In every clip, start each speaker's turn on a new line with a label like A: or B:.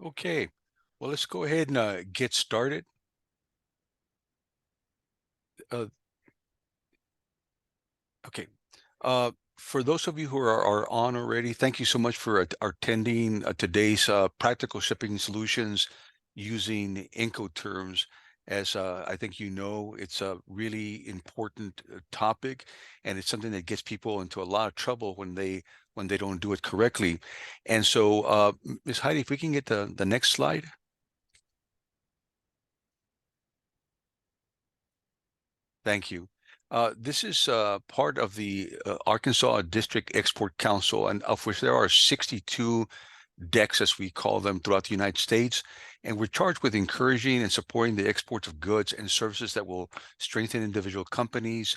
A: Okay, well, let's go ahead and get started. Uh, okay, for those of you who are on already, thank you so much for attending today's practical shipping solutions using Incoterms. As I think you know, it's a really important topic, and it's something that gets people into a lot of trouble when they don't do it correctly. And so, Ms. Heidi, if we can get the next slide. Thank you. This is part of the Arkansas District Export Council, and of which there are 62 decks, as we call them, throughout the United States. And we're charged with encouraging and supporting the exports of goods and services that will strengthen individual companies,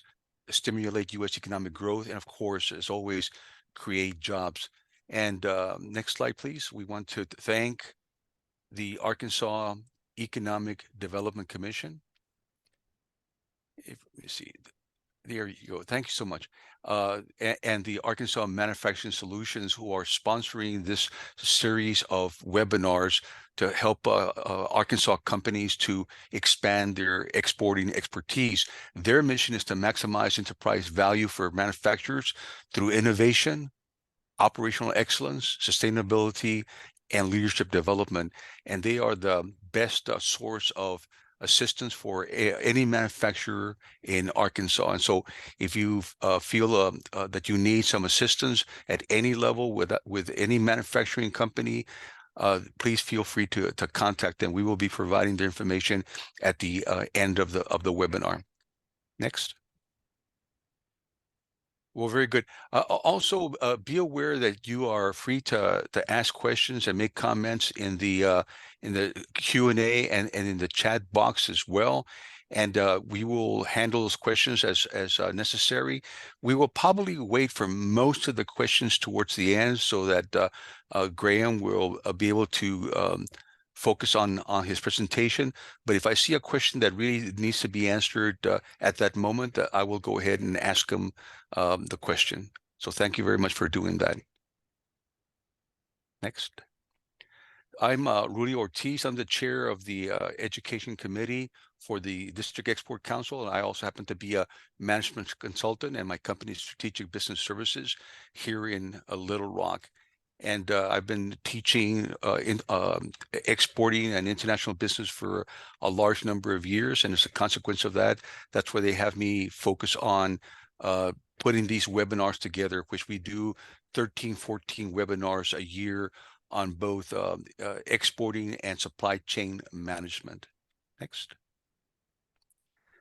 A: stimulate U.S. economic growth, and of course, as always, create jobs. And next slide, please. We want to thank the Arkansas Economic Development Commission. If you see, there you go. Thank you so much. And the Arkansas Manufacturing Solutions, who are sponsoring this series of webinars to help Arkansas companies to expand their exporting expertise. Their mission is to maximize enterprise value for manufacturers through innovation, operational excellence, sustainability, and leadership development. And they are the best source of assistance for any manufacturer in Arkansas. And so if you feel that you need some assistance at any level with any manufacturing company, please feel free to contact them. We will be providing their information at the end of the webinar. Next. Well, very good. Also, be aware that you are free to ask questions and make comments in the Q&A and in the chat box as well. And we will handle those questions as necessary. We will probably wait for most of the questions towards the end so that Graham will be able to focus on his presentation. But if I see a question that really needs to be answered at that moment, I will go ahead and ask him the question. So thank you very much for doing that. Next. I'm Rudy Ortiz. I'm the chair of the Education Committee for the District Export Council, and I also happen to be a management consultant and my company's Strategic Business Services here in Little Rock. And I've been teaching in exporting and international business for a large number of years. And as a consequence of that, that's where they have me focus on putting these webinars together, which we do 13, 14 webinars a year on both exporting and supply chain management. Next.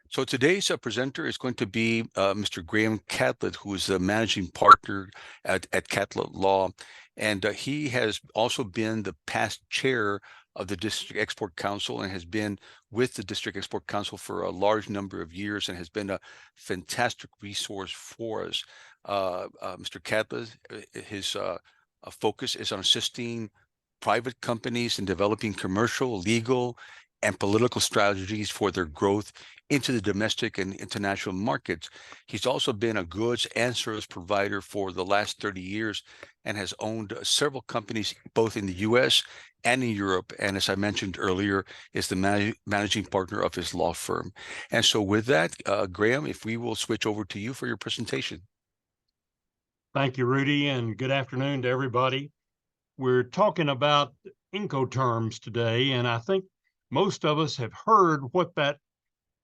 A: So today's presenter is going to be Mr. Graham Catlett, who is the managing partner at Catlett Law. And he has also been the past chair of the District Export Council and has been with the District Export Council for a large number of years and has been a fantastic resource for us. Mr. Catlett, his focus is on assisting private companies in developing commercial, legal, and political strategies for their growth into the domestic and international markets. He's also been a goods and service provider for the last 30 years and has owned several companies both in the US and in Europe. And as I mentioned earlier, is the managing partner of his law firm. And so with that, Graham, if we will switch over to you for your presentation.
B: Thank you, Rudy, and good afternoon to everybody. We're talking about Incoterms today, and I think most of us have heard what that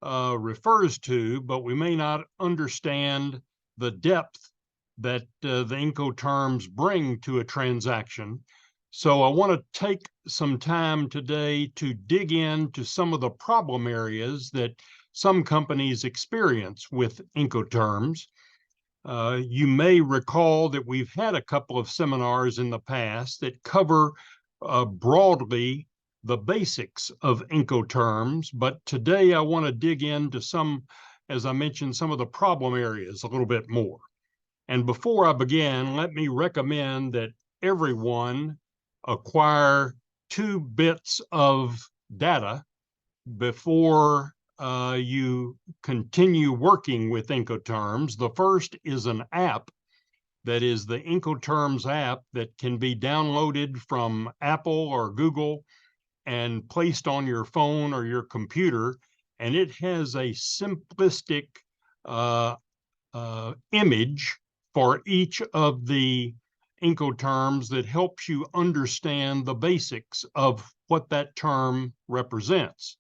B: refers to, but we may not understand the depth that the Incoterms bring to a transaction. So I want to take some time today to dig into some of the problem areas that some companies experience with Incoterms. You may recall that we've had a couple of seminars in the past that cover broadly the basics of Incoterms, but today I want to dig into some, as I mentioned, some of the problem areas a little bit more. And before I begin, let me recommend that everyone acquire 2 bits of data before you continue working with Incoterms. The first is an app that is the Incoterms app that can be downloaded from Apple or Google and placed on your phone or your computer. And it has a simplistic image for each of the Incoterms that helps you understand the basics of what that term represents.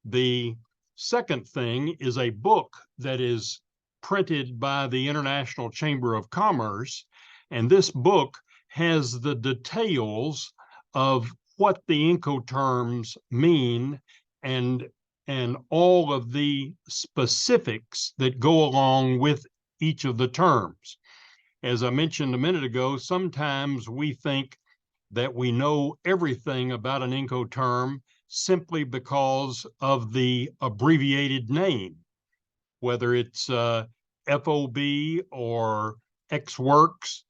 B: The second thing is a book that is printed by the International Chamber of Commerce. And this book has the details of what the Incoterms mean and all of the specifics that go along with each of the terms. As I mentioned a minute ago, sometimes we think that we know everything about an Incoterm simply because of the abbreviated name, whether it's FOB or XWorks,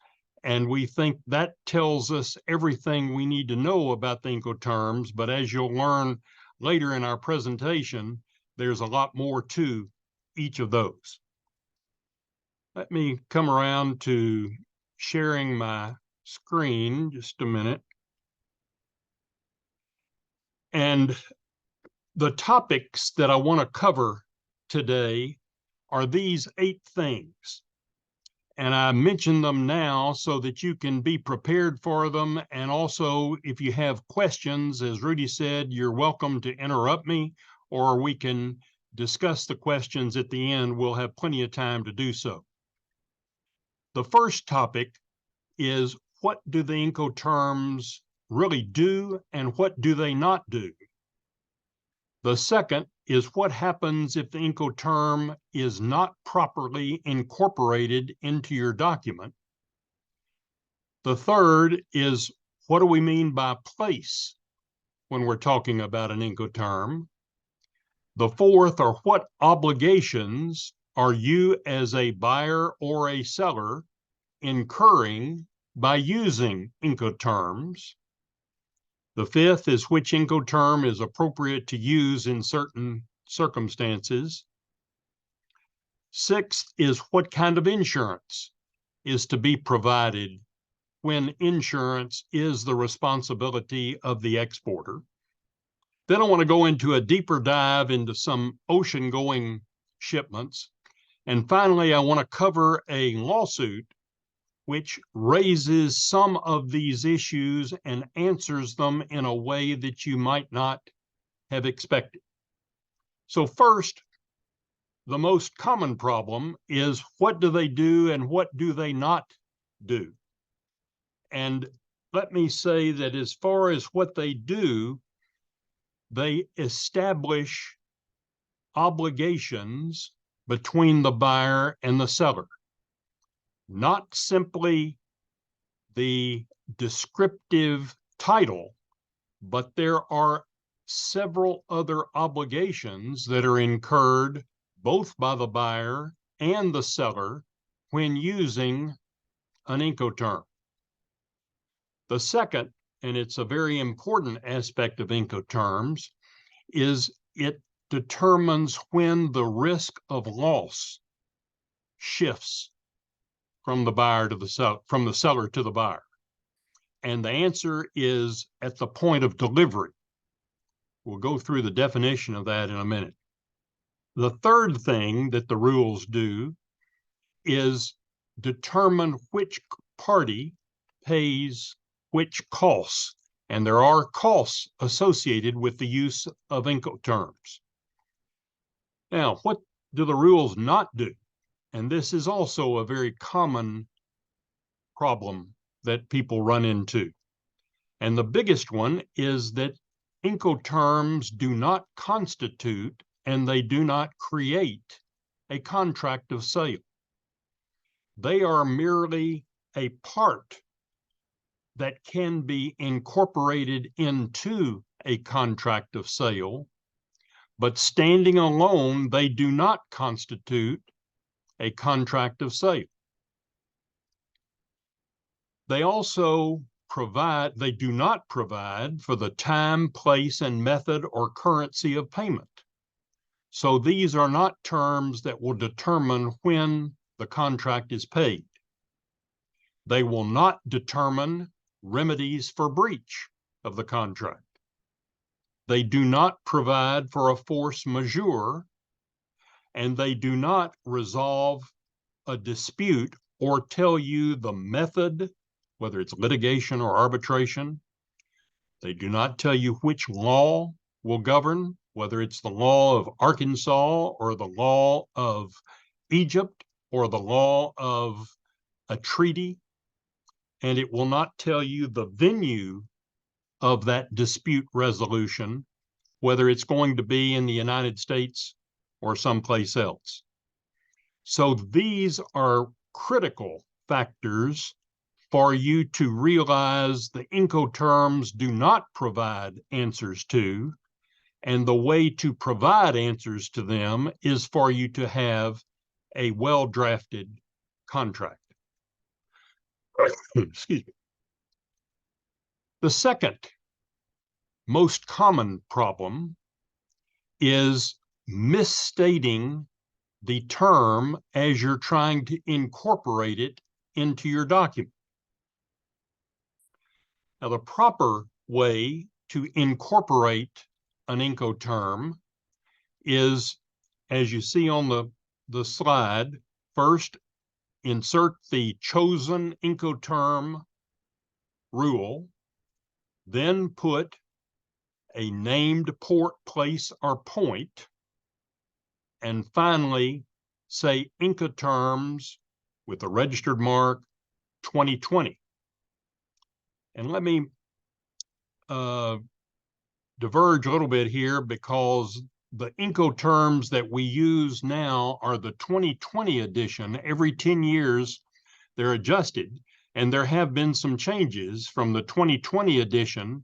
B: and we think that tells us everything we need to know about the Incoterms. But as you'll learn later in our presentation, there's a lot more to each of those. Let me come around to sharing my screen just a minute. And the topics that I want to cover today are these 8 things. And I mention them now so that you can be prepared for them. And also, if you have questions, as Rudy said, you're welcome to interrupt me, or we can discuss the questions at the end. We'll have plenty of time to do so. The first topic is, what do the Incoterms really do and what do they not do? The second is, what happens if the Incoterm is not properly incorporated into your document? The third is, what do we mean by place when we're talking about an Incoterm? The fourth are, what obligations are you as a buyer or a seller incurring by using Incoterms? The fifth is, which Incoterm is appropriate to use in certain circumstances. Sixth is, what kind of insurance is to be provided when insurance is the responsibility of the exporter. Then I want to go into a deeper dive into some ocean-going shipments. And finally, I want to cover a lawsuit which raises some of these issues and answers them in a way that you might not have expected. So first, the most common problem is, what do they do and what do they not do? And let me say that as far as what they do, they establish obligations between the buyer and the seller. Not simply the descriptive title, but there are several other obligations that are incurred both by the buyer and the seller when using an Incoterm. The second, and it's a very important aspect of Incoterms, is it determines when the risk of loss shifts from the buyer to the seller, from the seller to the buyer. And the answer is at the point of delivery. We'll go through the definition of that in a minute. The third thing that the rules do is determine which party pays which costs. And there are costs associated with the use of Incoterms. Now, what do the rules not do? And this is also a very common problem that people run into. And the biggest one is that Incoterms do not constitute and they do not create a contract of sale. They are merely a part that can be incorporated into a contract of sale, but standing alone, they do not constitute a contract of sale. They also they do not provide for the time, place, and method or currency of payment. So these are not terms that will determine when the contract is paid. They will not determine remedies for breach of the contract. They do not provide for a force majeure, and they do not resolve a dispute or tell you the method, whether it's litigation or arbitration. They do not tell you which law will govern, whether it's the law of Arkansas or the law of Egypt or the law of a treaty. And it will not tell you the venue of that dispute resolution, whether it's going to be in the United States or someplace else. So these are critical factors for you to realize the Incoterms do not provide answers to, and the way to provide answers to them is for you to have a well-drafted contract. Excuse me. The second most common problem is misstating the term as you're trying to incorporate it into your document. Now, the proper way to incorporate an Incoterm is, as you see on the slide, first insert the chosen Incoterm rule, then put a named port, place, or point, and finally say Incoterms with a registered mark 2020. And let me diverge a little bit here, because the Incoterms that we use now are the 2020 edition. Every 10 years, they're adjusted, and there have been some changes from the 2020 edition,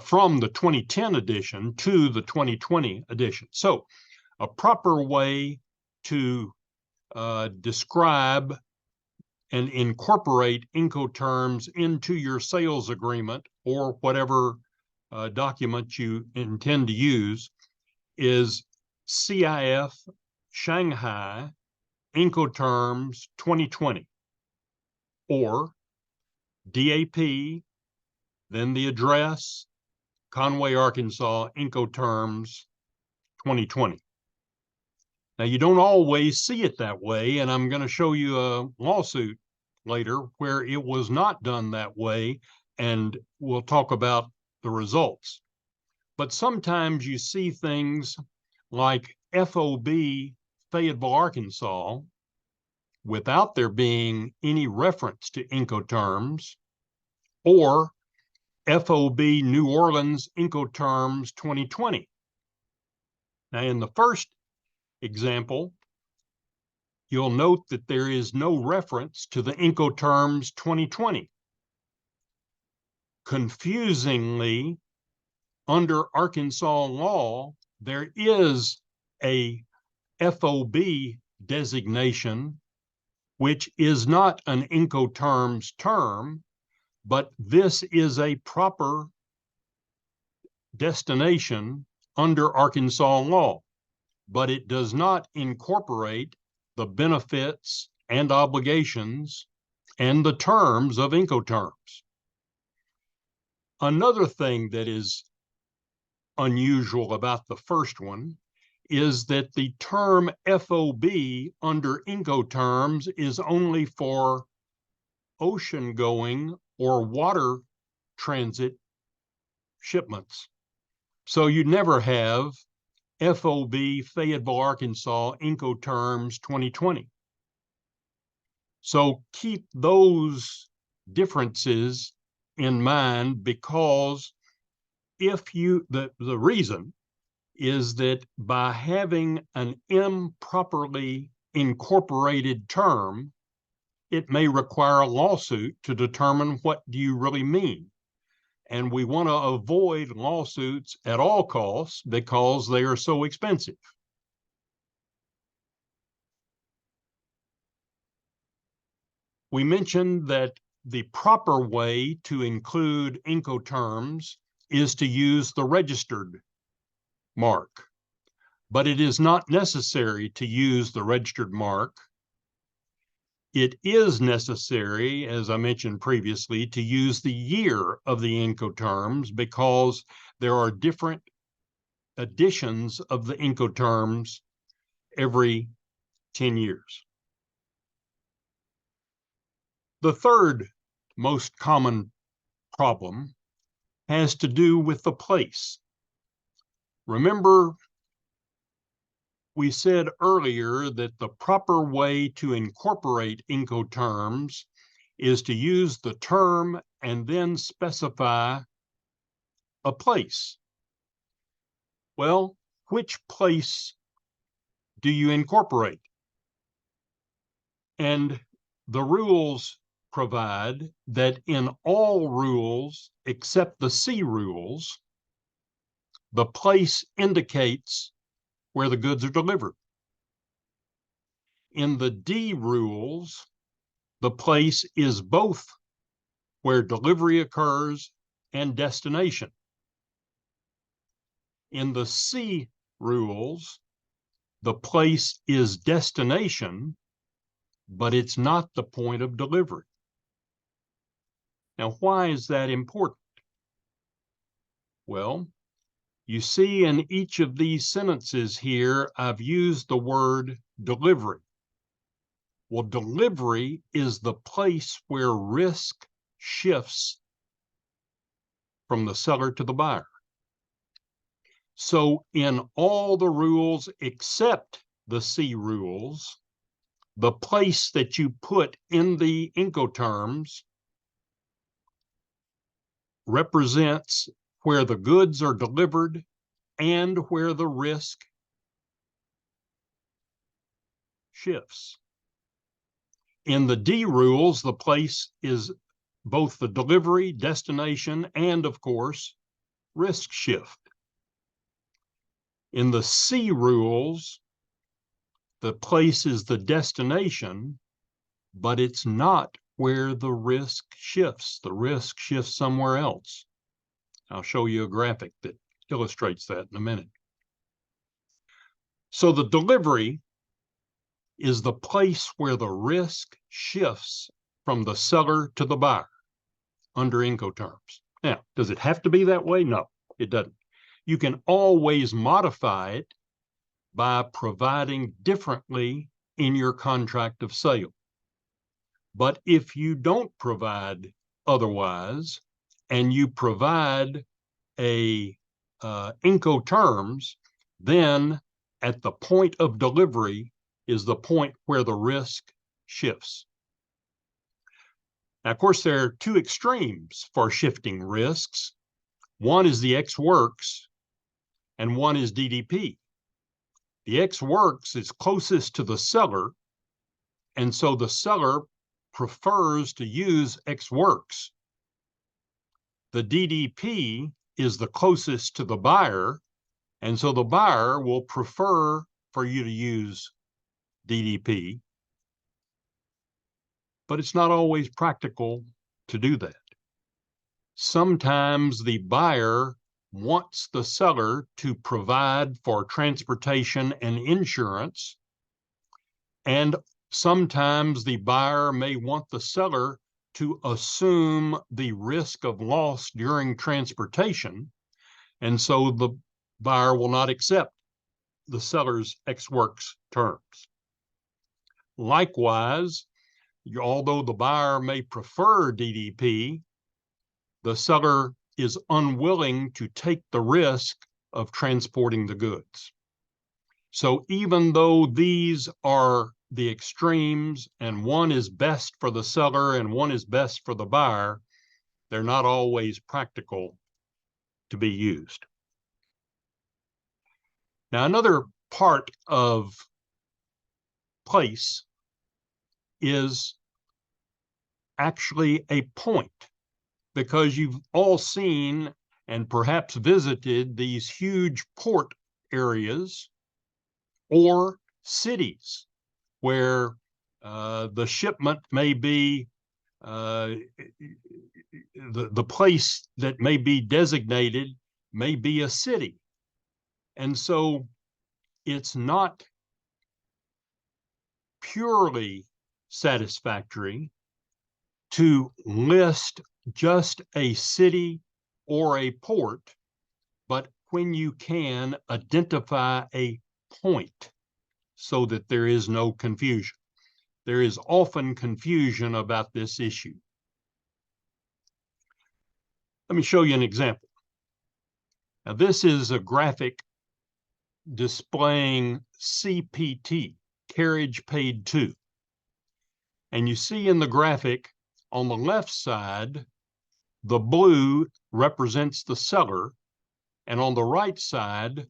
B: from the 2010 edition to the 2020 edition. So a proper way to describe and incorporate Incoterms into your sales agreement or whatever document you intend to use is CIF Shanghai Incoterms 2020, or DAP, then the address, Conway, Arkansas, Incoterms 2020. Now, you don't always see it that way, and I'm going to show you a lawsuit later where it was not done that way, and we'll talk about the results. But sometimes you see things like FOB Fayetteville, Arkansas, without there being any reference to Incoterms, or FOB New Orleans Incoterms 2020. Now, in the first example, you'll note that there is no reference to the Incoterms 2020. Confusingly, under Arkansas law, there is a FOB designation, which is not an Incoterms term, but this is a proper destination under Arkansas law, but it does not incorporate the benefits and obligations and the terms of Incoterms. Another thing that is unusual about the first one is that the term FOB under Incoterms is only for ocean-going or water transit shipments. So you never have FOB Fayetteville, Arkansas Incoterms 2020. So keep those differences in mind, because if you, the reason is that by having an improperly incorporated term, it may require a lawsuit to determine what do you really mean. And we want to avoid lawsuits at all costs because they are so expensive. We mentioned that the proper way to include Incoterms is to use the registered mark, but it is not necessary to use the registered mark it is necessary, as I mentioned previously, to use the year of the Incoterms because there are different editions of the Incoterms every 10 years. The third most common problem has to do with the place. Remember, we said earlier that the proper way to incorporate Incoterms is to use the term and then specify a place. Well, which place do you incorporate? And the rules provide that in all rules except the C rules, the place indicates where the goods are delivered. In the D rules, the place is both where delivery occurs and destination. In the C rules, the place is destination, but it's not the point of delivery. Now, why is that important? Well, you see in each of these sentences here, I've used the word delivery. Well, delivery is the place where risk shifts from the seller to the buyer. So in all the rules except the C rules, the place that you put in the Incoterms represents where the goods are delivered and where the risk shifts. In the D rules, the place is both the delivery, destination, and of course, risk shift. In the C rules, the place is the destination, but it's not where the risk shifts. The risk shifts somewhere else. I'll show you a graphic that illustrates that in a minute. So the delivery is the place where the risk shifts from the seller to the buyer under Incoterms. Now, does it have to be that way? No, it doesn't. You can always modify it by providing differently in your contract of sale. But if you don't provide otherwise, and you provide a Incoterms, then at the point of delivery is the point where the risk shifts. Now, of course, there are two extremes for shifting risks. One is the Ex Works, and one is DDP. The Ex Works is closest to the seller, and so the seller prefers to use Ex Works. The DDP is the closest to the buyer, and so the buyer will prefer for you to use DDP, but it's not always practical to do that. Sometimes the buyer wants the seller to provide for transportation and insurance, and sometimes the buyer may want the seller to assume the risk of loss during transportation, and so the buyer will not accept the seller's Ex Works terms. Likewise, although the buyer may prefer DDP, the seller is unwilling to take the risk of transporting the goods. So even though these are the extremes and one is best for the seller and one is best for the buyer, they're not always practical to be used. Now, another part of place is actually a point, because you've all seen and perhaps visited these huge port areas or cities where the shipment may be, the place that may be designated may be a city. And so it's not purely satisfactory to list just a city or a port, but when you can identify a point so that there is no confusion. There is often confusion about this issue. Let me show you an example. Now, this is a graphic displaying CPT, carriage paid to. And you see in the graphic on the left side, the blue represents the seller, and on the right side,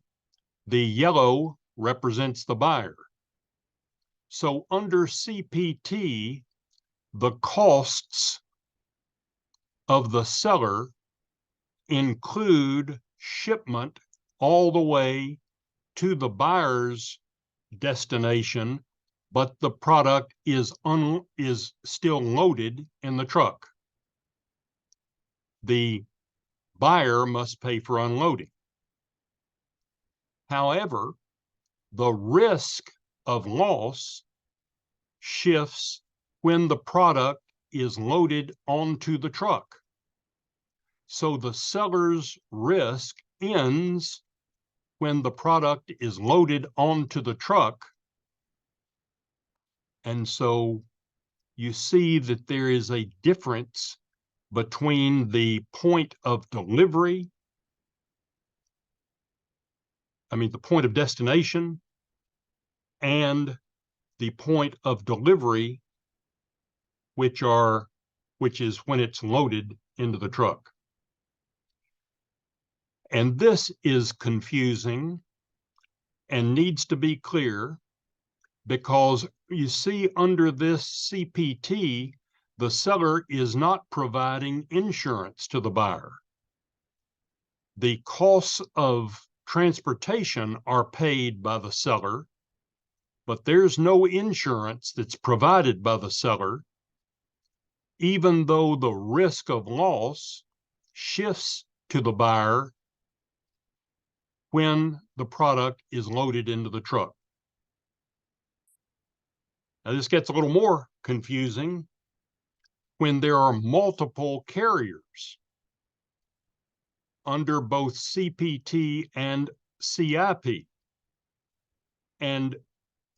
B: the yellow represents the buyer. So under CPT, the costs of the seller include shipment all the way to the buyer's destination, but the product is still loaded in the truck. The buyer must pay for unloading. However, the risk of loss shifts when the product is loaded onto the truck. So the seller's risk ends when the product is loaded onto the truck. And so you see that there is a difference between the point of delivery, the point of destination, and the point of delivery, which is when it's loaded into the truck. And this is confusing and needs to be clear, because you see under this CPT, the seller is not providing insurance to the buyer. The costs of transportation are paid by the seller, but there's no insurance that's provided by the seller, even though the risk of loss shifts to the buyer when the product is loaded into the truck. Now, this gets a little more confusing when there are multiple carriers under both CPT and CIP. And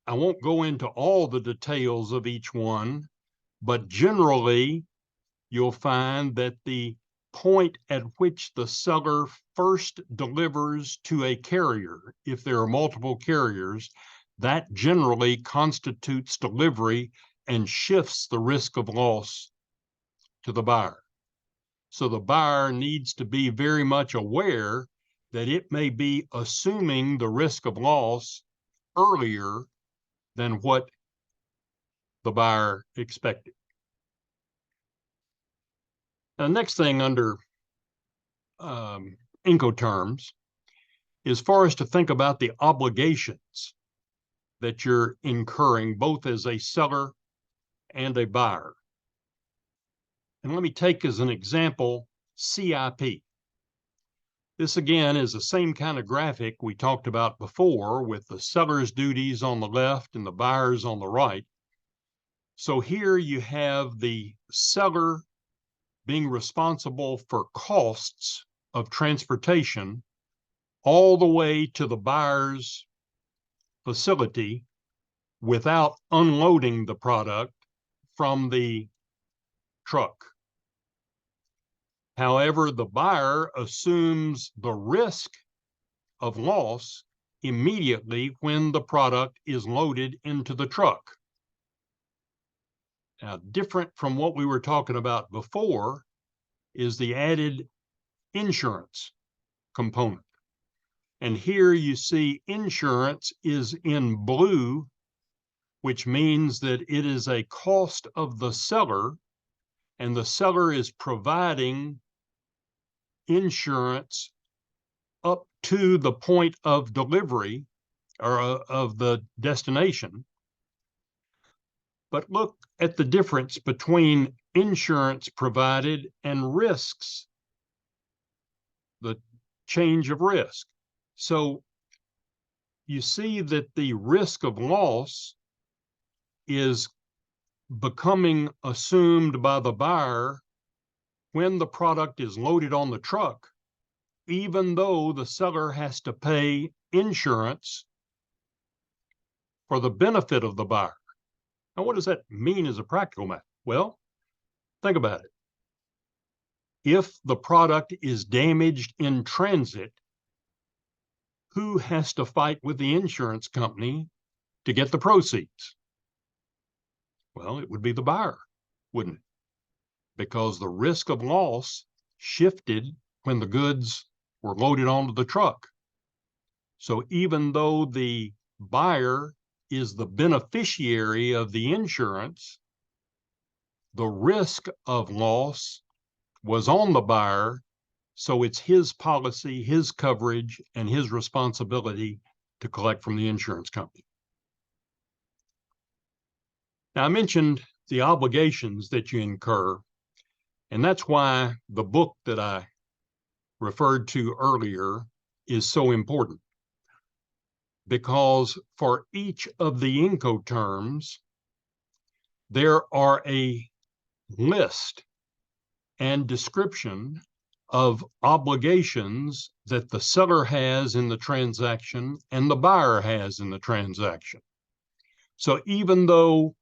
B: I won't go into all the details of each one, but generally, you'll find that the point at which the seller first delivers to a carrier, if there are multiple carriers, that generally constitutes delivery and shifts the risk of loss to the buyer. So the buyer needs to be very much aware that it may be assuming the risk of loss earlier than what the buyer expected. Now, the next thing under Incoterms is for us to think about the obligations that you're incurring, both as a seller and a buyer. And let me take as an example CIP. This again is the same kind of graphic we talked about before, with the seller's duties on the left and the buyer's on the right. So here you have the seller being responsible for costs of transportation all the way to the buyer's facility without unloading the product from the truck. However, the buyer assumes the risk of loss immediately when the product is loaded into the truck. Now, different from what we were talking about before is the added insurance component. And here you see insurance is in blue, which means that it is a cost of the seller, and the seller is providing insurance up to the point of delivery or of the destination. But look at the difference between insurance provided and risks, the change of risk. So you see that the risk of loss is becoming assumed by the buyer when the product is loaded on the truck, even though the seller has to pay insurance for the benefit of the buyer. Now, what does that mean as a practical matter? Well, think about it. If the product is damaged in transit, who has to fight with the insurance company to get the proceeds? Well, it would be the buyer, wouldn't it? Because the risk of loss shifted when the goods were loaded onto the truck. So even though the buyer is the beneficiary of the insurance, the risk of loss was on the buyer. So it's his policy, his coverage, and his responsibility to collect from the insurance company. Now, I mentioned the obligations that you incur, and that's why the book that I referred to earlier is so important. Because for each of the Incoterms, there are a list and description of obligations that the seller has in the transaction and the buyer has in the transaction. So even though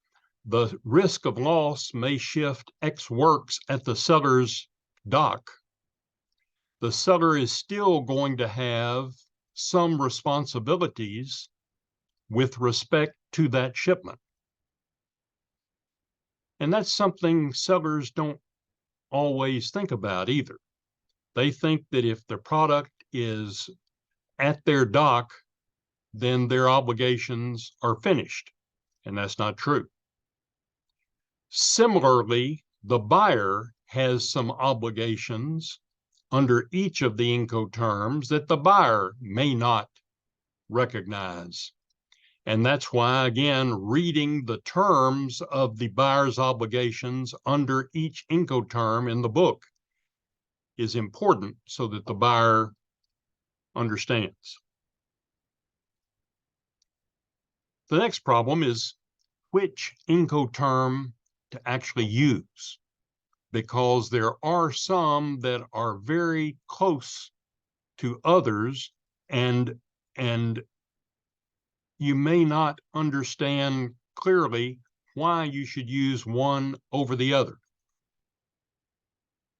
B: the risk of loss may shift X works at the seller's dock, the seller is still going to have some responsibilities with respect to that shipment. And that's something sellers don't always think about either. They think that if the product is at their dock, then their obligations are finished. And that's not true. Similarly, the buyer has some obligations under each of the Incoterms that the buyer may not recognize. And that's why, again, reading the terms of the buyer's obligations under each Incoterm in the book is important so that the buyer understands. The next problem is which Incoterm to actually use, because there are some that are very close to others, and you may not understand clearly why you should use one over the other.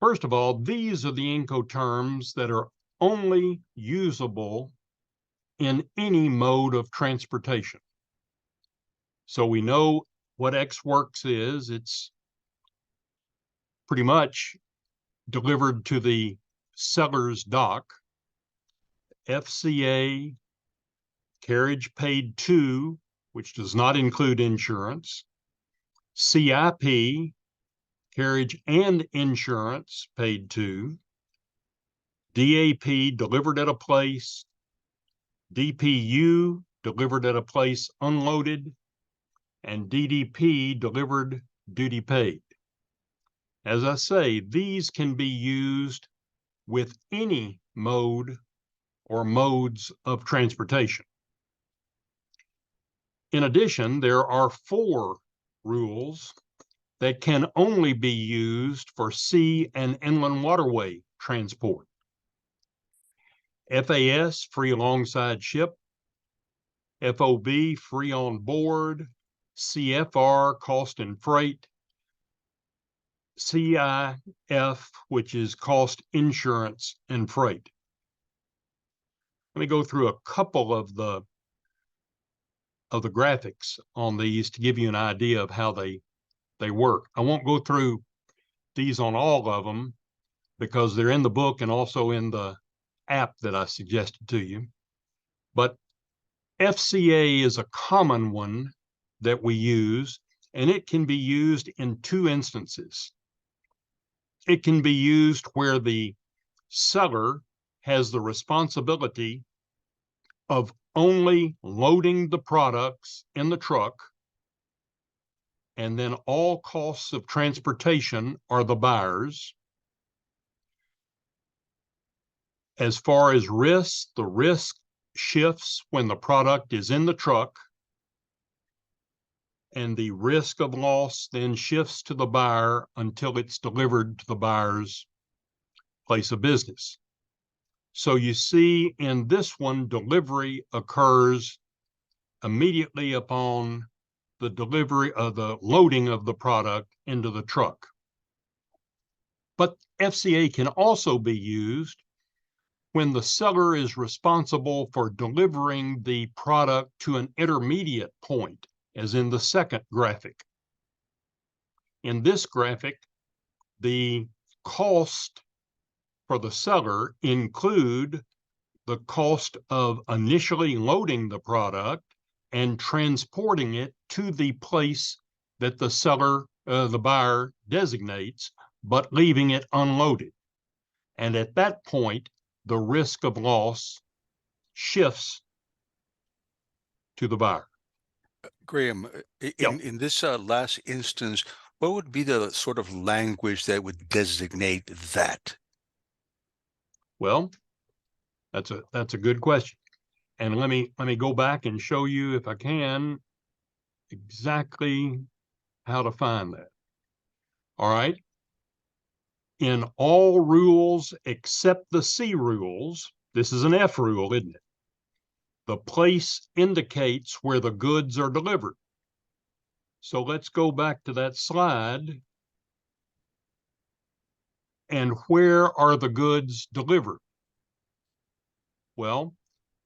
B: First of all, these are the Incoterms that are only usable in any mode of transportation. So we know what X works is. It's pretty much delivered to the seller's dock. FCA, carriage paid to, which does not include insurance. CIP, carriage and insurance paid to. DAP, delivered at a place. DPU, delivered at a place unloaded. And DDP, delivered duty paid. As I say, these can be used with any mode or modes of transportation. In addition, there are 4 rules that can only be used for sea and inland waterway transport. FAS, free alongside ship. FOB, free on board. CFR, cost and freight. CIF, which is cost, insurance, and freight. Let me go through a couple of the graphics on these to give you an idea of how they work. I won't go through these on all of them because they're in the book and also in the app that I suggested to you. But FCA is a common one that we use, and it can be used in 2 instances. It can be used where the seller has the responsibility of only loading the products in the truck, and then all costs of transportation are the buyer's. As far as risk, the risk shifts when the product is in the truck. and the risk of loss then shifts to the buyer until it's delivered to the buyer's place of business. So you see in this one, delivery occurs immediately upon the delivery of the loading of the product into the truck. But FCA can also be used when the seller is responsible for delivering the product to an intermediate point, as in the second graphic. In this graphic, the cost for the seller include the cost of initially loading the product and transporting it to the place that the seller, the buyer designates, but leaving it unloaded. And at that point, the risk of loss shifts to the buyer.
A: Graham,
B: Yep.
A: in this last instance, what would be the sort of language that would designate that?
B: Well, that's a good question. And let me go back and show you, if I can, exactly how to find that. All right. In all rules except the C rules, this is an F rule, isn't it? The place indicates where the goods are delivered. So let's go back to that slide. And where are the goods delivered? Well,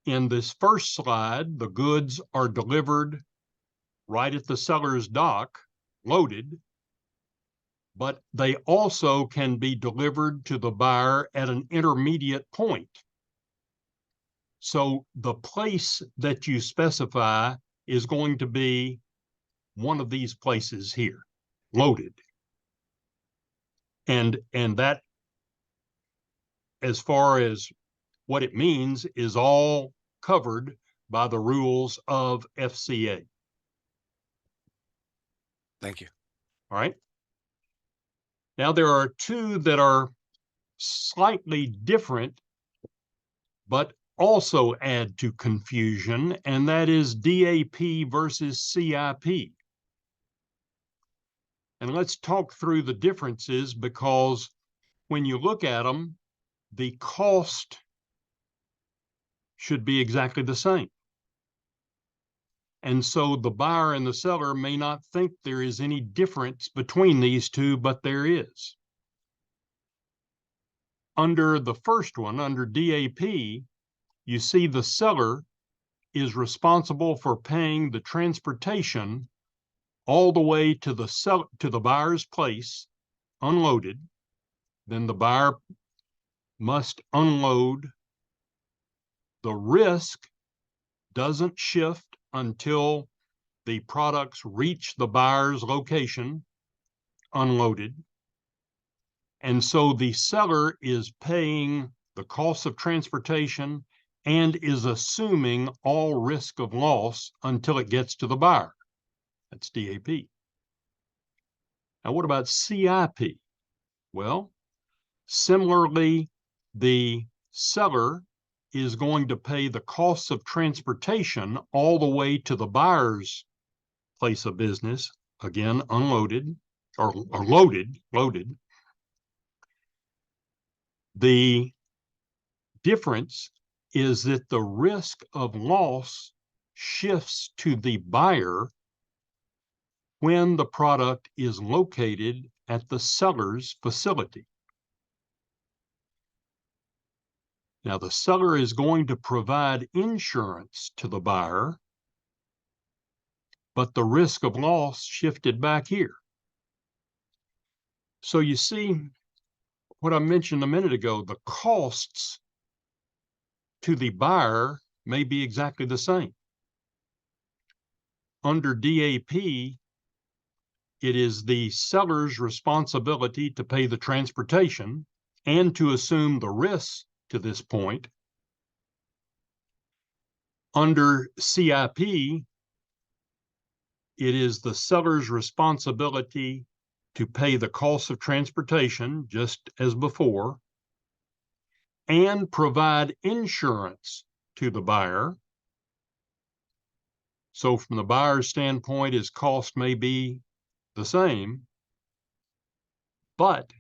B: in this first slide, the goods are delivered right at the seller's dock, loaded, but they also can be delivered to the buyer at an intermediate point. So the place that you specify is going to be one of these places here, loaded. And that, as far as what it means, is all covered by the rules of FCA.
A: Thank you.
B: All right. Now, there are two that are slightly different, but also add to confusion, and that is DAP versus CIP. And let's talk through the differences, because when you look at them, the cost should be exactly the same. And so the buyer and the seller may not think there is any difference between these two, but there is. Under the first one, under DAP, you see the seller is responsible for paying the transportation all the way to the buyer's place, unloaded. Then the buyer must unload. The risk doesn't shift until the products reach the buyer's location, unloaded. And so the seller is paying the cost of transportation and is assuming all risk of loss until it gets to the buyer. That's DAP. Now, what about CIP? Well, similarly, the seller is going to pay the costs of transportation all the way to the buyer's place of business, again, unloaded or loaded. The difference is that the risk of loss shifts to the buyer when the product is located at the seller's facility. Now, the seller is going to provide insurance to the buyer, but the risk of loss shifted back here. So you see what I mentioned a minute ago, the costs to the buyer may be exactly the same. Under DAP, it is the seller's responsibility to pay the transportation and to assume the risks to this point. Under CIP, it is the seller's responsibility to pay the cost of transportation, just as before, and provide insurance to the buyer. So from the buyer's standpoint, his cost may be the same, but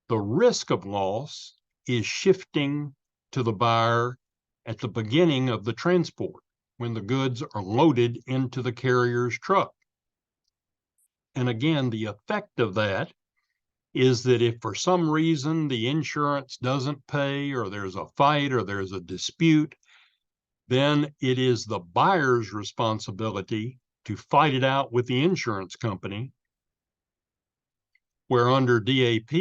B: the risk of loss is shifting to the buyer at the beginning of the transport when the goods are loaded into the carrier's truck. And again, the effect of that is that if for some reason the insurance doesn't pay, or there's a fight, or there's a dispute, then it is the buyer's responsibility to fight it out with the insurance company, where under DAP,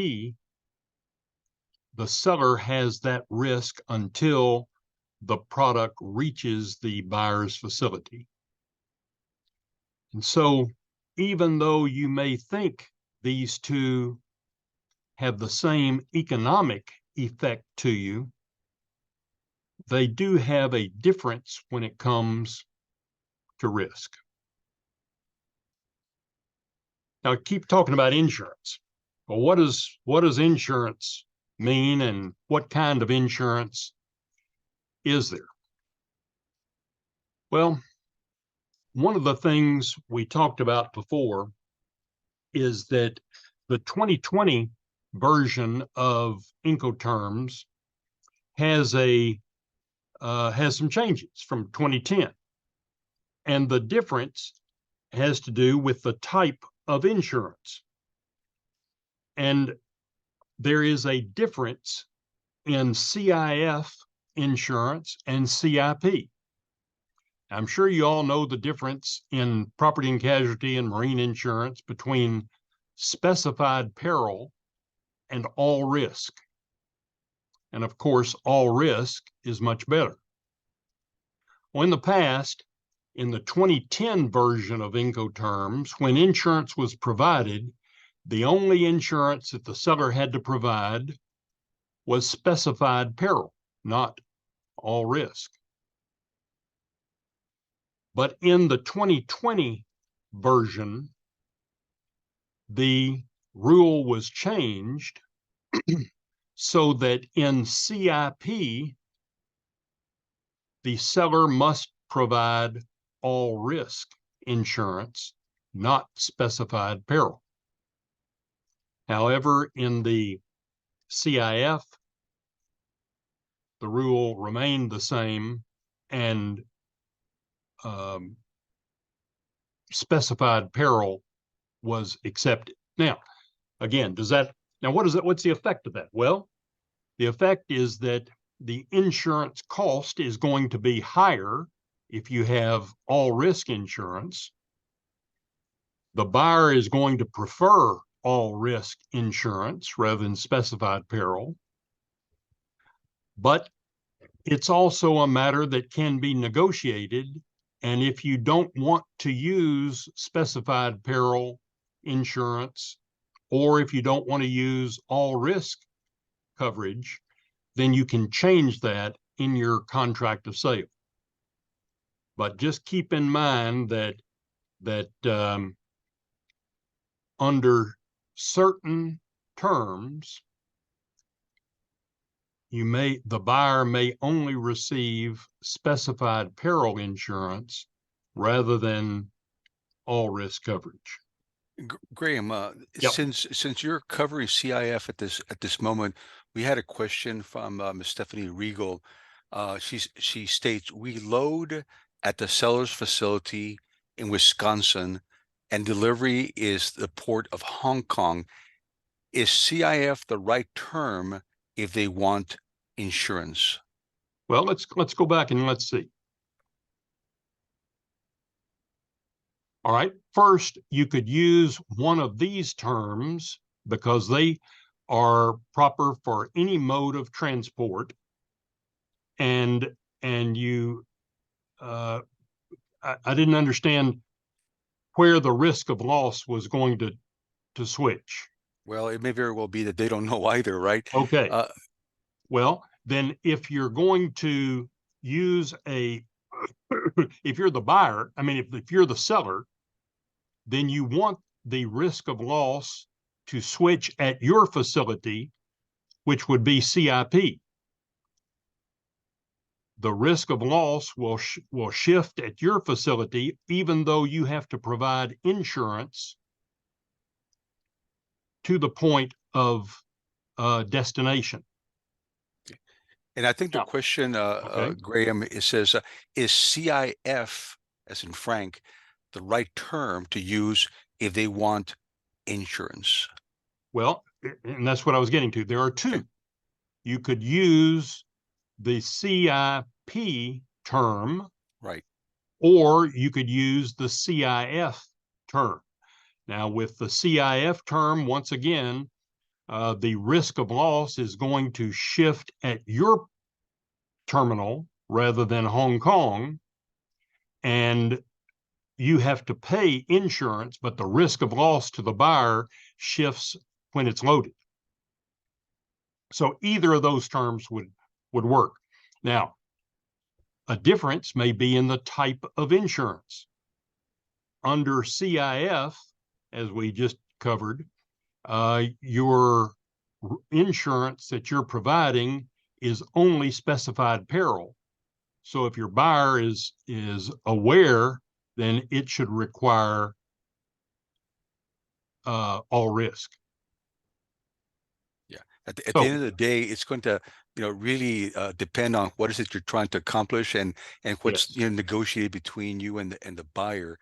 B: the seller has that risk until the product reaches the buyer's facility. And so, even though you may think these two have the same economic effect to you, they do have a difference when it comes to risk. Now, I keep talking about insurance. Well, what does insurance mean, and what kind of insurance is there? Well, one of the things we talked about before is that the 2020 version of Incoterms has some changes from 2010, and the difference has to do with the type of insurance. And there is a difference in CIF insurance and CIP. I'm sure you all know the difference in property and casualty and marine insurance between specified peril and all risk. And of course, all risk is much better. Well, in the past, in the 2010 version of Incoterms, when insurance was provided, the only insurance that the seller had to provide was specified peril, not all risk. But in the 2020 version, the rule was changed so that in CIP, the seller must provide all risk insurance, not specified peril. However, in the CIF, the rule remained the same, and specified peril was accepted. Now, again, what's the effect of that? Well, the effect is that the insurance cost is going to be higher if you have all risk insurance. The buyer is going to prefer all risk insurance rather than specified peril. But it's also a matter that can be negotiated. And if you don't want to use specified peril insurance, or if you don't want to use all risk coverage, then you can change that in your contract of sale. But just keep in mind that under certain terms, the buyer may only receive specified peril insurance rather than all risk coverage.
A: Graham,
B: Yep.
A: since you're covering CIF at this moment, we had a question from Ms. Stephanie Regal. She states, we load at the seller's facility in Wisconsin, and delivery is the port of Hong Kong. Is CIF the right term if they want insurance?
B: Well, let's go back and let's see. All right. First, you could use one of these terms because they are proper for any mode of transport. And you, I didn't understand where the risk of loss was going to switch.
A: Well, it may very well be that they don't know either, right?
B: Okay. Well, then if you're going to use if you're the buyer, if you're the seller, then you want the risk of loss to switch at your facility, which would be CIP. the risk of loss will shift at your facility, even though you have to provide insurance to the point of destination.
A: And I think the
B: Now,
A: question,
B: okay.
A: Graham, it says, is CIF, as in Frank, the right term to use if they want insurance?
B: Well, and that's what I was getting to. There are
A: Okay,
B: two. You could use the CIP term,
A: right.
B: or you could use the CIF term. Now, with the CIF term, once again, the risk of loss is going to shift at your terminal rather than Hong Kong, and you have to pay insurance, but the risk of loss to the buyer shifts when it's loaded. So either of those terms would work. Now, a difference may be in the type of insurance. Under CIF, as we just covered, your insurance that you're providing is only specified peril. So if your buyer is aware, then it should require all risk.
A: Yeah. At the
B: So,
A: end of the day, it's going to, really depend on what is it you're trying to accomplish and what's,
B: yes,
A: negotiated between you and the buyer.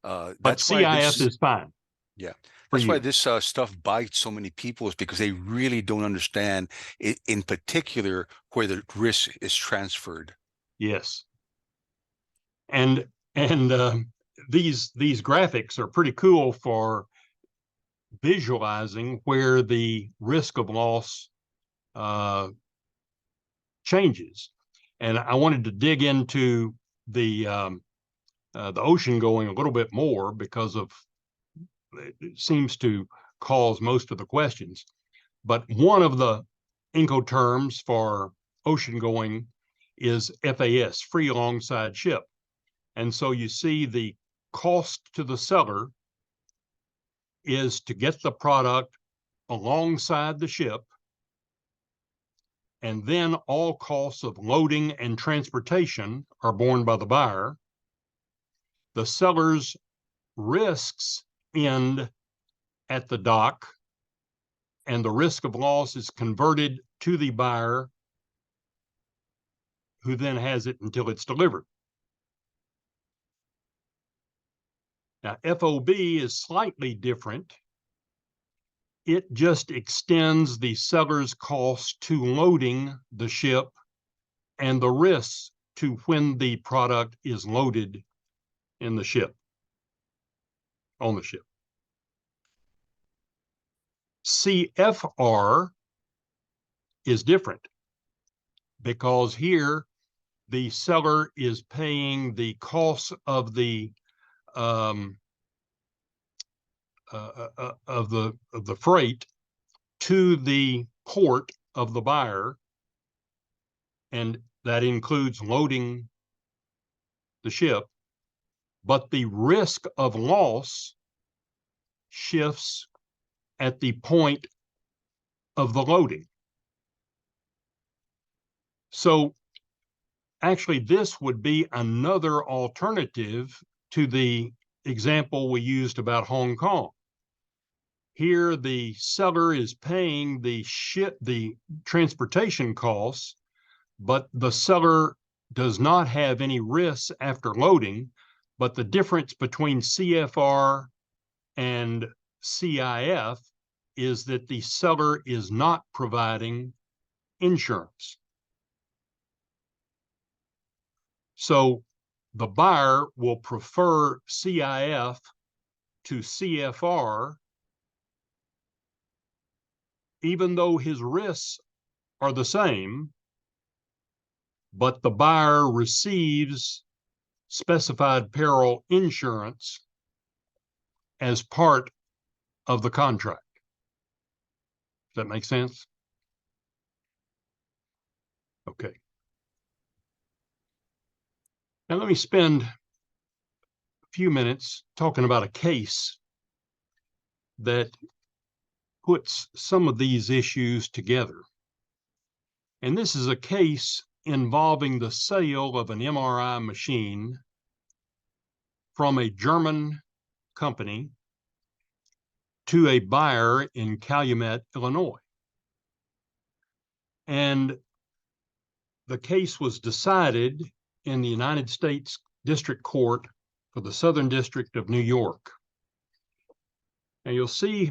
B: but
A: That's why
B: CIF
A: this,
B: is fine
A: yeah,
B: for
A: that's why
B: you.
A: this stuff bites so many people, is because they really don't understand it, in particular where the risk is transferred.
B: Yes, and these graphics are pretty cool for visualizing where the risk of loss uh, changes. And I wanted to dig into the ocean going a little bit more because of it seems to cause most of the questions. But one of the Incoterms for ocean going is FAS, free alongside ship. And so you see the cost to the seller is to get the product alongside the ship, and then all costs of loading and transportation are borne by the buyer. The seller's risks end at the dock, and the risk of loss is converted to the buyer, who then has it until it's delivered. Now, FOB is slightly different. It just extends the seller's cost to loading the ship and the risks to when the product is loaded in the ship, on the ship. CFR is different because here the seller is paying the cost of the of the freight to the port of the buyer, and that includes loading the ship, but the risk of loss shifts at the point of the loading. So actually, this would be another alternative to the example we used about Hong Kong. Here, the seller is paying the transportation costs, but the seller does not have any risks after loading. But the difference between CFR and CIF is that the seller is not providing insurance. So the buyer will prefer CIF to CFR, even though his risks are the same, but the buyer receives specified peril insurance as part of the contract. Does that make sense? Okay. Now let me spend a few minutes talking about a case that puts some of these issues together. And this is a case involving the sale of an MRI machine from a German company to a buyer in Calumet, Illinois. And the case was decided in the United States District Court for the Southern District of New York. Now you'll see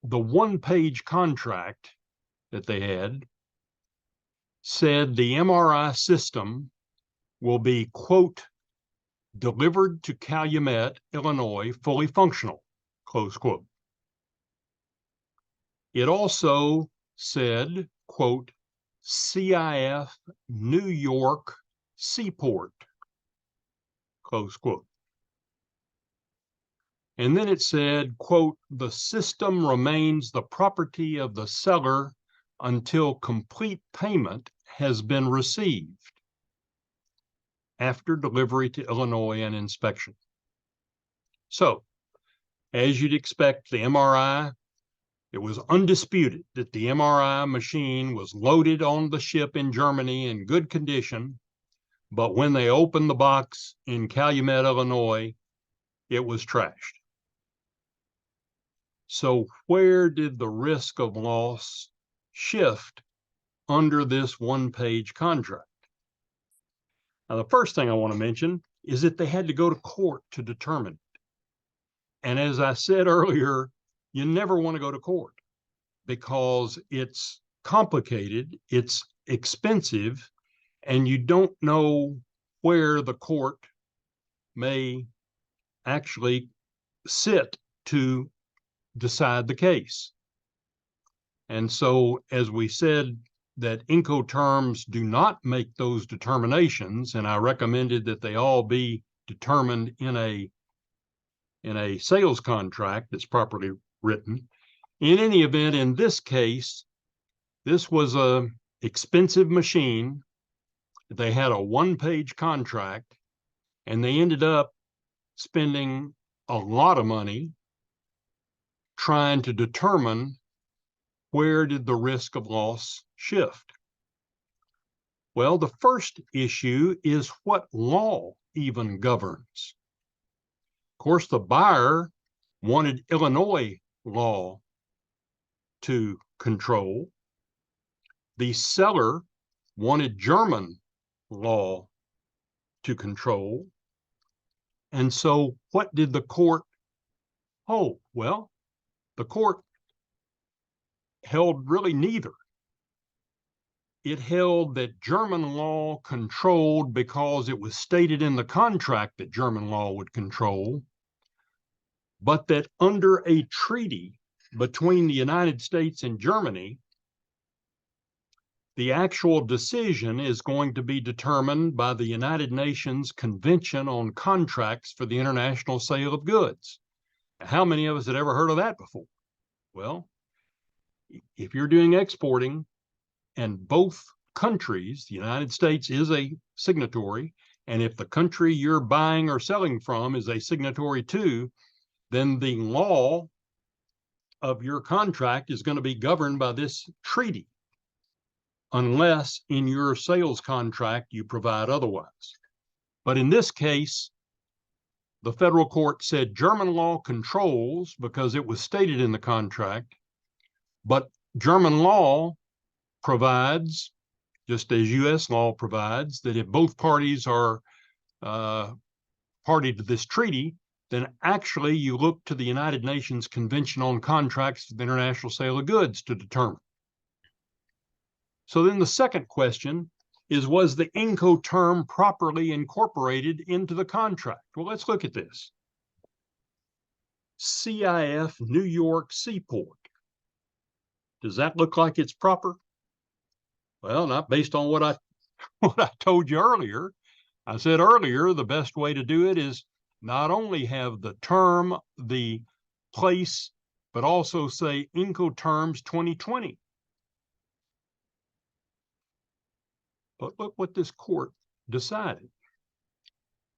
B: the one-page contract that they had said the MRI system will be, quote, delivered to Calumet, Illinois, fully functional, close quote. It also said, quote, CIF New York Seaport, close quote. And then it said, quote, the system remains the property of the seller until complete payment has been received after delivery to Illinois and inspection. So, as you'd expect, the MRI, it was undisputed that the MRI machine was loaded on the ship in Germany in good condition, but when they opened the box in Calumet, Illinois, it was trashed. So where did the risk of loss shift under this one-page contract? Now, the first thing I want to mention is that they had to go to court to determine it. And as I said earlier, you never want to go to court because it's complicated, it's expensive, and you don't know where the court may actually sit to decide the case. And so, as we said, that Incoterms do not make those determinations, and I recommended that they all be determined in a sales contract that's properly written. In any event, in this case, this was a expensive machine. They had a one-page contract, and they ended up spending a lot of money trying to determine where did the risk of loss shift. Well, the first issue is what law even governs. Of course, the buyer wanted Illinois law to control. The seller wanted German law to control. And so what did the court hold? Well, the court held really neither. It held that German law controlled because it was stated in the contract that German law would control, but that under a treaty between the United States and Germany, the actual decision is going to be determined by the United Nations Convention on Contracts for the International Sale of Goods. How many of us had ever heard of that before? Well, if you're doing exporting and both countries, the United States is a signatory, and if the country you're buying or selling from is a signatory too, then the law of your contract is going to be governed by this treaty, unless in your sales contract you provide otherwise. But in this case, the federal court said German law controls because it was stated in the contract, but German law provides, just as U.S. law provides, that if both parties are party to this treaty, then actually you look to the United Nations Convention on Contracts for the International Sale of Goods to determine. So then the second question is, was the Incoterm properly incorporated into the contract? Well, let's look at this. CIF New York Seaport. Does that look like it's proper? Well, not based on what I told you earlier. I said earlier, the best way to do it is not only have the term, the place, but also say Incoterms 2020. But look what this court decided.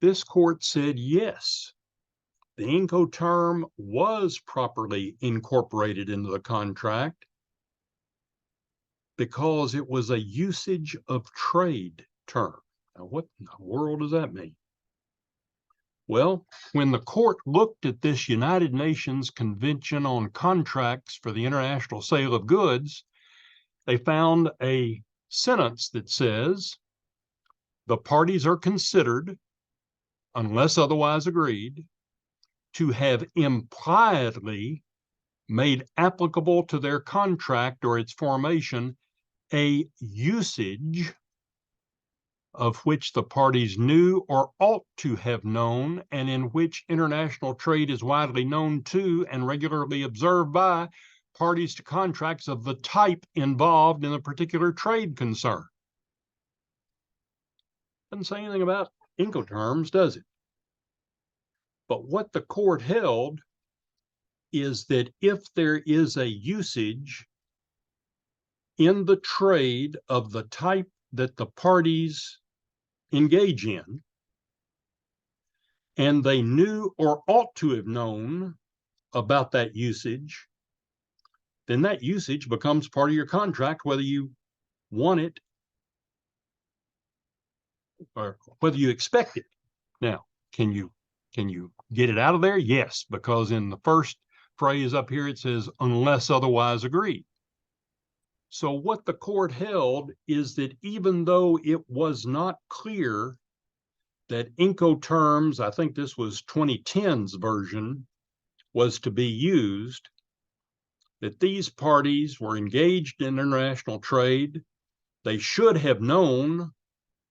B: This court said, yes, the Incoterm was properly incorporated into the contract. because it was a usage of trade term. Now, what in the world does that mean? Well, when the court looked at this United Nations Convention on Contracts for the International Sale of Goods, they found a sentence that says, the parties are considered, unless otherwise agreed, to have impliedly made applicable to their contract or its formation a usage of which the parties knew or ought to have known, and in which international trade is widely known to and regularly observed by parties to contracts of the type involved in a particular trade concern. Doesn't say anything about Incoterms, does it? But what the court held is that if there is a usage in the trade of the type that the parties engage in, and they knew or ought to have known about that usage, then that usage becomes part of your contract, whether you want it or whether you expect it. Now, can you get it out of there? Yes, because in the first phrase up here, it says, unless otherwise agreed. So what the court held is that even though it was not clear that Incoterms, I think this was 2010's version, was to be used, that these parties were engaged in international trade. They should have known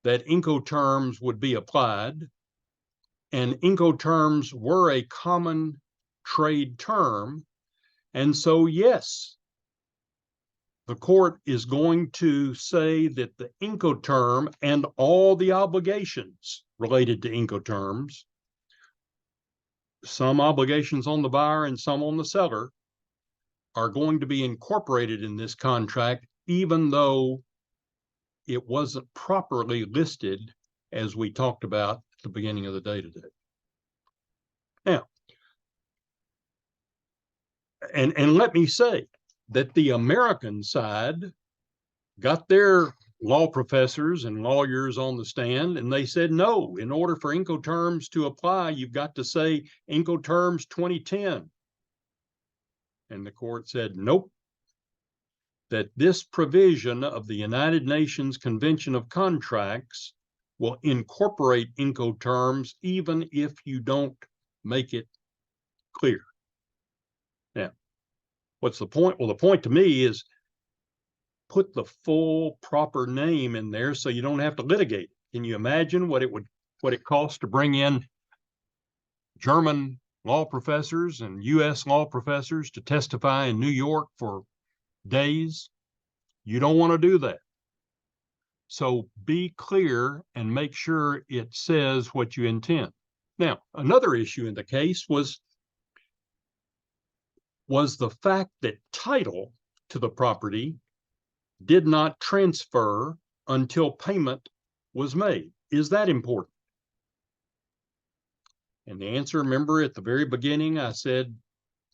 B: that Incoterms would be applied, and Incoterms were a common trade term. And so, yes, the court is going to say that the Incoterm and all the obligations related to Incoterms, some obligations on the buyer and some on the seller, are going to be incorporated in this contract, even though it wasn't properly listed as we talked about at the beginning of the day today. Now, and let me say that the American side got their law professors and lawyers on the stand, and they said, no, in order for Incoterms to apply, you've got to say Incoterms 2010. And the court said, nope, that this provision of the United Nations Convention of Contracts will incorporate Incoterms even if you don't make it clear. Now, what's the point? Well, the point to me is put the full proper name in there so you don't have to litigate. Can you imagine what it costs to bring in German law professors and US law professors to testify in New York for days? You don't want to do that. So be clear and make sure it says what you intend. Now, another issue in the case was the fact that title to the property did not transfer until payment was made. Is that important? And the answer, remember at the very beginning, I said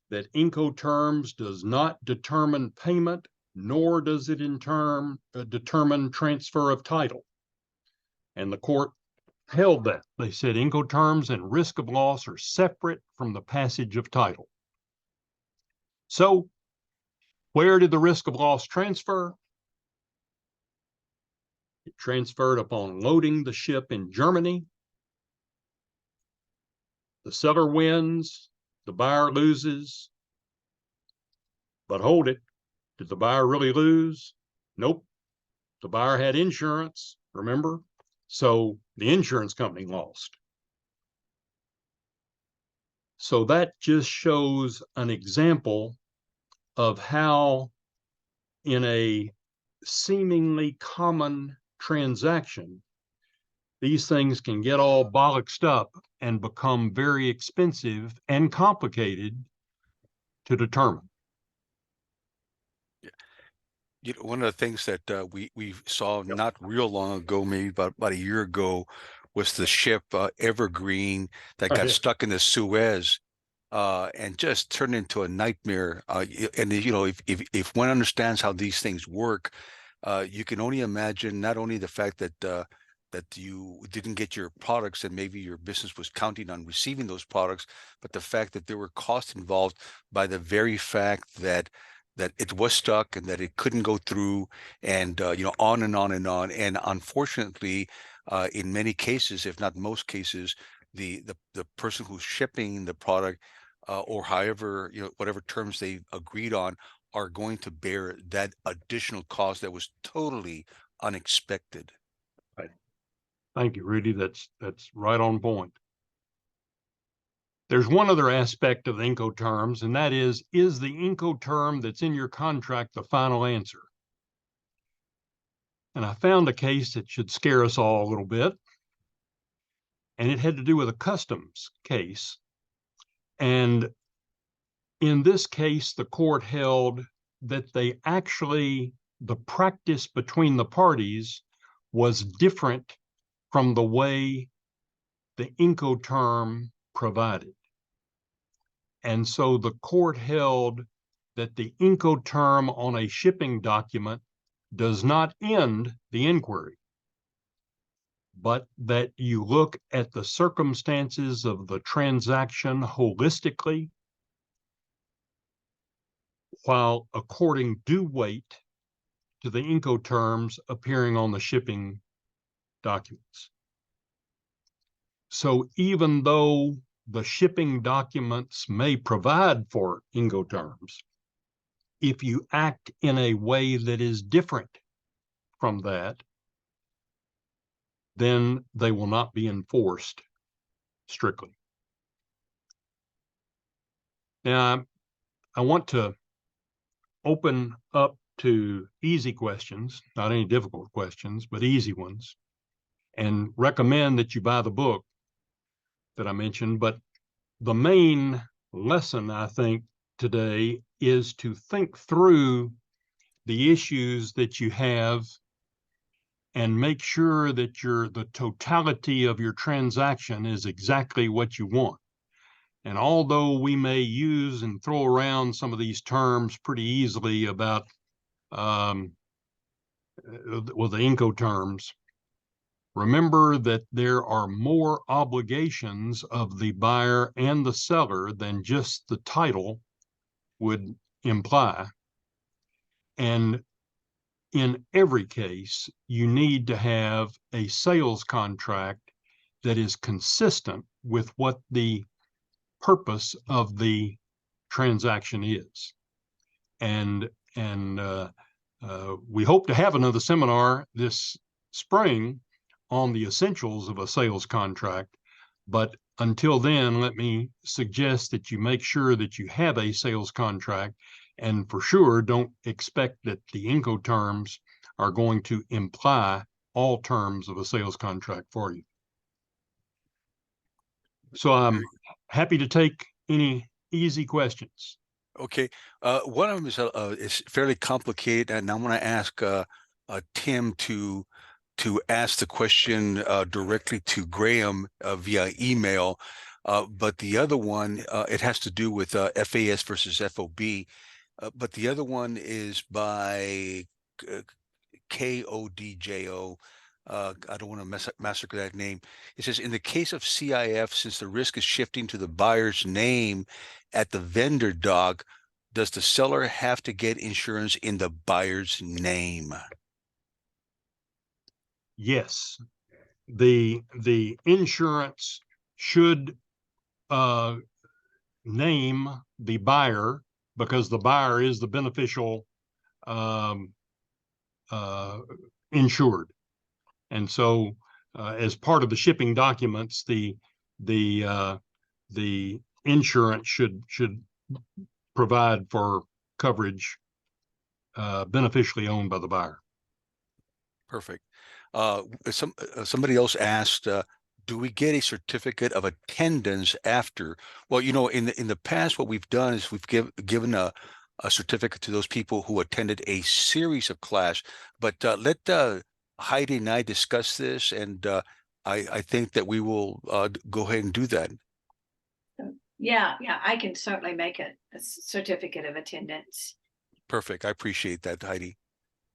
B: that Incoterms does not determine payment, nor does it in turn determine transfer of title. And the court held that. They said Incoterms and risk of loss are separate from the passage of title. So where did the risk of loss transfer? It transferred upon loading the ship in Germany. The seller wins, the buyer loses. But hold it, did the buyer really lose? Nope. The buyer had insurance, remember? So the insurance company lost. So that just shows an example of how in a seemingly common transaction, these things can get all bollocksed up and become very expensive and complicated to determine.
A: You know, one of the things that we saw not real long ago, maybe about a year ago, was the ship Evergreen that got stuck in the Suez and just turned into a nightmare. And you know, if one understands how these things work, you can only imagine not only the fact that you didn't get your products and maybe your business was counting on receiving those products, but the fact that there were costs involved by the very fact that it was stuck and that it couldn't go through, and on and on and on. And unfortunately, in many cases, if not most cases, the person who's shipping the product, or however, whatever terms they agreed on, are going to bear that additional cost that was totally unexpected.
B: Right. Thank you, Rudy. That's right on point. There's one other aspect of the Incoterms, and that is the Incoterm that's in your contract the final answer? And I found a case that should scare us all a little bit, and it had to do with a customs case. And in this case, the court held that the practice between the parties was different from the way the Incoterm provided. And so the court held that the Incoterm on a shipping document does not end the inquiry, but that you look at the circumstances of the transaction holistically, while according due weight to the Incoterms appearing on the shipping documents. So even though the shipping documents may provide for Incoterms, if you act in a way that is different from that, then they will not be enforced strictly. Now, I want to open up to easy questions, not any difficult questions, but easy ones, and recommend that you buy the book that I mentioned. But the main lesson, I think, today is to think through the issues that you have and make sure that the totality of your transaction is exactly what you want. And although we may use and throw around some of these terms pretty easily about the Incoterms, remember that there are more obligations of the buyer and the seller than just the title would imply. And in every case, you need to have a sales contract that is consistent with what the purpose of the transaction is. And we hope to have another seminar this spring on the essentials of a sales contract. But until then, let me suggest that you make sure that you have a sales contract, and for sure, don't expect that the Incoterms are going to imply all terms of a sales contract for you. So I'm happy to take any easy questions.
A: Okay, one of them is fairly complicated, and I'm going to ask Tim to ask the question directly to Graham via email. But the other one, it has to do with FAS versus FOB. But the other one is by KODJO. I don't want to massacre that name. It says, in the case of CIF, since the risk is shifting to the buyer's name at the vendor doc, does the seller have to get insurance in the buyer's name?
B: Yes, the insurance should name the buyer, because the buyer is the beneficial insured. And so as part of the shipping documents, the insurance should provide for coverage beneficially owned by the buyer.
A: Perfect. Somebody else asked, do we get a certificate of attendance after? Well, in the past, what we've done is we've given a certificate to those people who attended a series of class. But let Heidi and I discuss this, and I think that we will go ahead and do that.
C: Yeah, I can certainly make a certificate of attendance.
A: Perfect. I appreciate that, Heidi.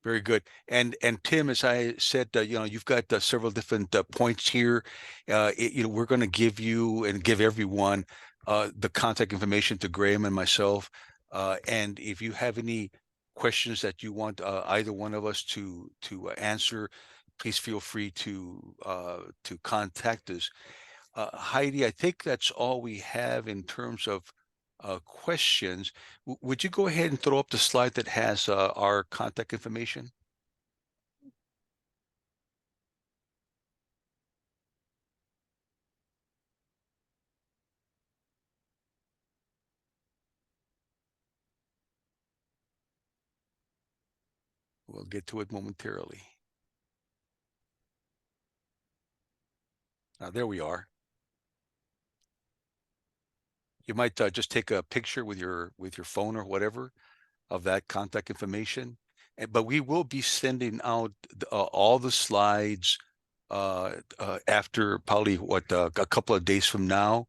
A: Very good. And Tim, as I said, you've got several different points here. We're going to give you and give everyone the contact information to Graham and myself. And if you have any questions that you want either one of us to answer, please feel free to contact us. Heidi, I think that's all we have in terms of questions. Would you go ahead and throw up the slide that has our contact information? We'll get to it momentarily. There we are. You might just take a picture with your phone or whatever of that contact information. But we will be sending out all the slides after probably a couple of days from now.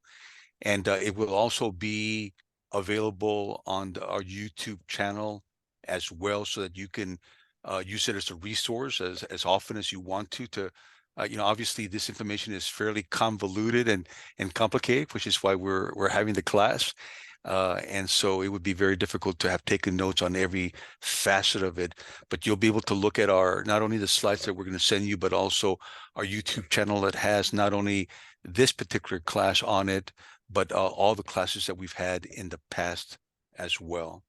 A: And it will also be available on our YouTube channel as well, so that you can use it as a resource as often as you want to obviously this information is fairly convoluted and complicated, which is why we're having the class. And so it would be very difficult to have taken notes on every facet of it, but you'll be able to look at our, not only the slides that we're going to send you, but also our YouTube channel that has not only this particular class on it, but all the classes that we've had in the past as well.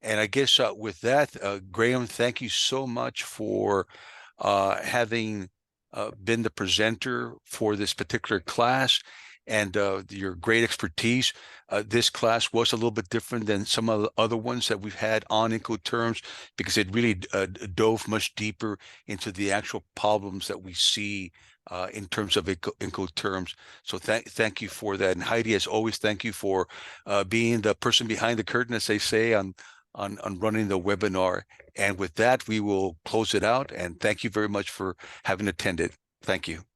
A: And I guess with that, Graham, thank you so much for having been the presenter for this particular class and your great expertise. This class was a little bit different than some of the other ones that we've had on Incoterms, because it really dove much deeper into the actual problems that we see in terms of Incoterms. So thank you for that. And Heidi, as always, thank you for being the person behind the curtain, as they say, on running the webinar. And with that, we will close it out. And thank you very much for having attended. Thank you.